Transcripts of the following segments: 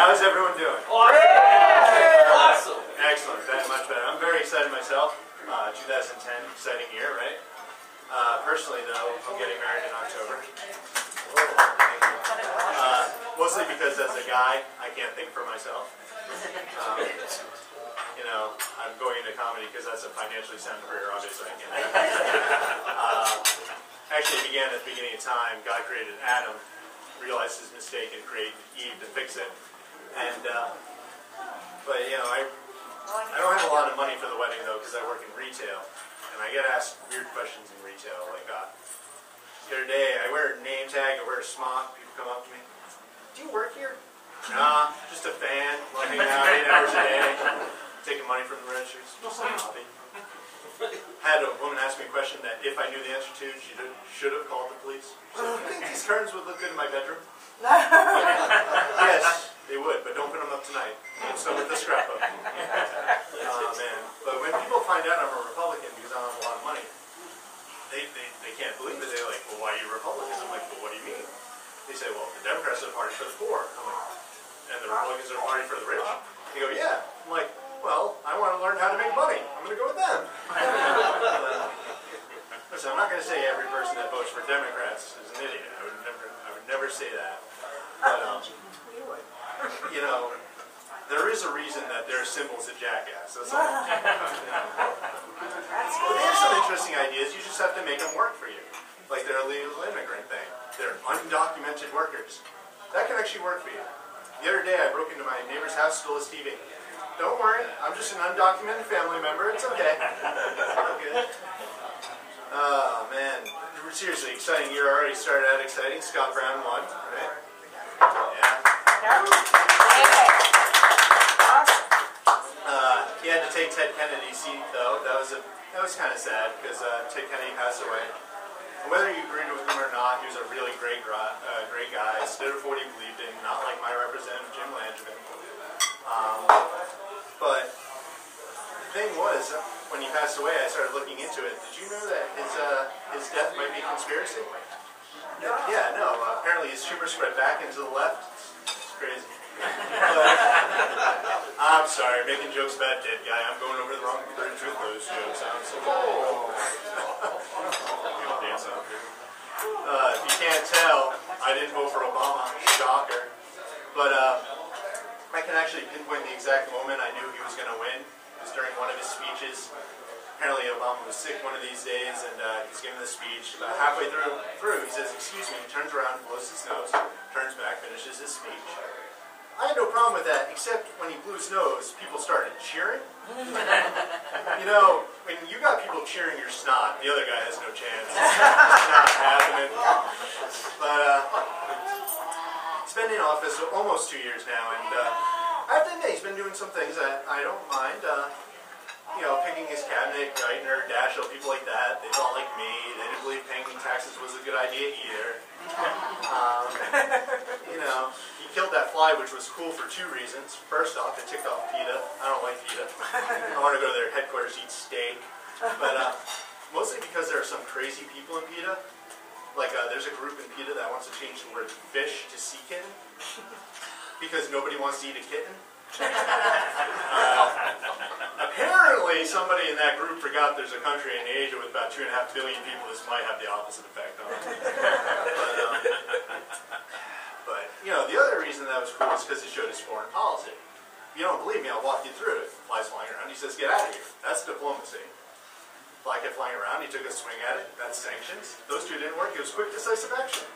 How's everyone doing? Awesome! Excellent, much better. I'm very excited myself. 2010, exciting year, right? Personally, though, I'm getting married in October. Mostly because as a guy, I can't think for myself. You know, I'm going into comedy because that's a financially sound career, obviously. I can't. Actually, it began at the beginning of time. God created Adam, realized his mistake, and created Eve to fix it. And, but, you know, I don't have a lot of money for the wedding, though, because I work in retail. And I get asked weird questions in retail, like, the other day, I wear a name tag, I wear a smock, people come up to me, do you work here? Nah, just a fan, like, hanging out 8 hours a day, taking money from the registers, just a hobby. Had a woman ask me a question that if I knew the answer to, she should have called the police. She said, do you think these curtains would look good in my bedroom? Yes, they would, but don't put them up tonight. So with the scrapbook. Oh, man. But when people find out I'm a Republican because I don't have a lot of money, they can't believe it. They're like, well, why are you a Republican? I'm like, well, what do you mean? They say, well, the Democrats are the party for the poor. I'm like, and the Republicans are the party for the rich? They go, yeah. I'm like, well, I want to learn how to make money. I'm going to go with them. Listen, I'm not going to say every person that votes for Democrats is an idiot. I would never say that. But, you know, there is a reason that there are symbols of jackass. That's all. Well, they have some interesting ideas. You just have to make them work for you. Like their illegal immigrant thing. They're undocumented workers. That can actually work for you. The other day, I broke into my neighbor's house, stole his TV. Don't worry, I'm just an undocumented family member. It's okay. Okay. Oh, man. Seriously, exciting year already started out exciting. Scott Brown won, right? Yeah. He had to take Ted Kennedy's seat, though. That was kind of sad because Ted Kennedy passed away. And whether you agreed with him or not, he was a really great guy. Stood up for what he believed in, not like my representative Jim Langevin. But the thing was, when he passed away, I started looking into it. Did you know that his death might be a conspiracy? Yeah, no. Apparently his tumor spread back into the left. It's crazy. But, I'm sorry, making jokes about dead guy. I'm going over the wrong bridge with those jokes. I'm so dance out here. If you can't tell, I didn't vote for Obama. Shocker. But I can actually pinpoint the exact moment I knew he was going to win. It was during one of his speeches. Apparently Obama was sick one of these days, and he's giving the speech. About halfway through, he says, excuse me, turns around, blows his nose, turns back, finishes his speech. I had no problem with that, except when he blew his nose, people started cheering. You know, when you got people cheering your snot, the other guy has no chance. It's not happening. But he's been in office almost 2 years now, and I have to admit, he's been doing some things that I don't mind. You know, picking his cabinet, Geithner, Daschle, people like that. They don't like me. They didn't believe paying taxes was a good idea either. You know, he killed that fly, which was cool for 2 reasons. First off, it ticked off PETA. I don't like PETA. I want to go to their headquarters, eat steak. But mostly because there are some crazy people in PETA. Like, there's a group in PETA that wants to change the word fish to sea kitten. Because nobody wants to eat a kitten. Apparently, somebody in that group forgot there's a country in Asia with about 2.5 billion people. This might have the opposite effect on it. But, you know, the other reason that was cool is because it showed his foreign policy. If you don't believe me, I'll walk you through it. Flies flying around. He says, get out of here. That's diplomacy. Fly kept flying around. He took a swing at it. That's sanctions. Those 2 didn't work. It was quick, decisive action.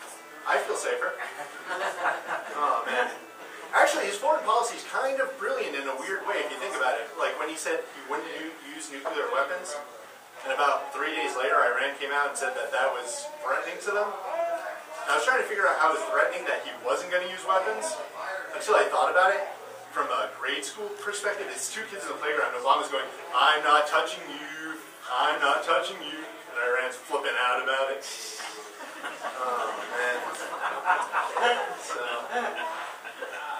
I feel safer. Oh, man. Actually, his foreign policy is kind of brilliant in a weird way if you think about it. Like when he said he wouldn't use nuclear weapons, and about 3 days later Iran came out and said that that was threatening to them. And I was trying to figure out how it was threatening that he wasn't going to use weapons until I thought about it. From a grade school perspective, it's 2 kids in the playground. Obama's going, I'm not touching you, I'm not touching you. And Iran's flipping out about it. Oh, man. So...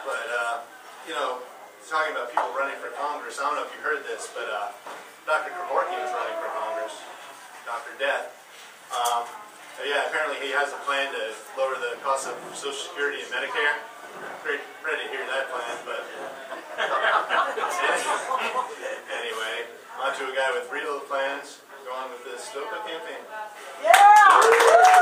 But, you know, talking about people running for Congress, I don't know if you heard this, but Dr. Kevorkian is running for Congress. Dr. Death. Yeah, apparently he has a plan to lower the cost of Social Security and Medicare. Ready to hear that plan. the Stopa campaign. Yeah!